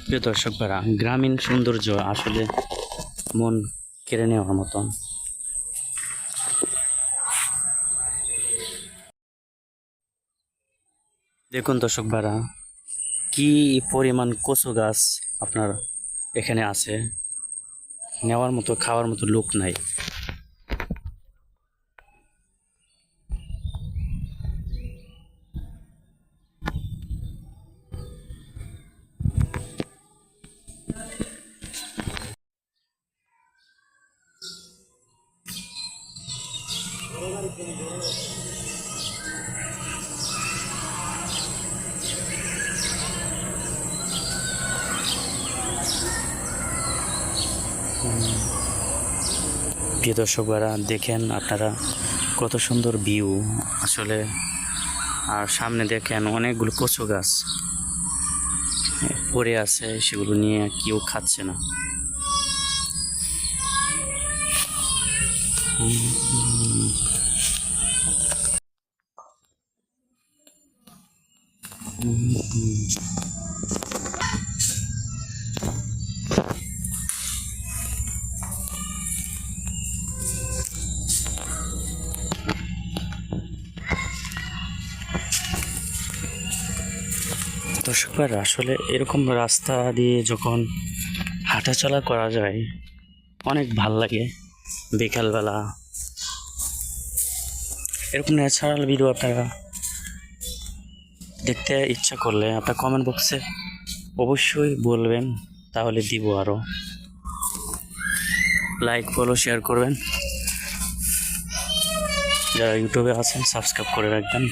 প্রিয় দর্শক ভাড়া গ্রামীণ সৌন্দর্য আসলে মন কেড়ে নেওয়ার মতন। দেখুন দর্শক ভাড়া কি পরিমাণ কচু গাছ আপনার এখানে আছে, নেওয়ার মতো খাওয়ার মতো লোক নাই। প্রিয় দর্শক ভাড়া দেখেন আপনারা কত সুন্দর ভিউ আসলে। আর সামনে দেখেন অনেকগুলো কচু গাছ পড়ে আছে, সেগুলো নিয়ে কেউ খাচ্ছে না। দর্শকবার আসলে এরকম রাস্তা দিয়ে যখন হাঁটাচলা করা যায় অনেক ভাল লাগে। বিকালবেলা এরকম ন্যাচারাল ভিডিও আপনারা দেখতে ইচ্ছা করলে আপনার কমেন্ট বক্সে অবশ্যই বলবেন, তাহলে দিব। আরও লাইক ফলো শেয়ার করবেন, যারা ইউটিউবে আছেন সাবস্ক্রাইব করে রাখবেন।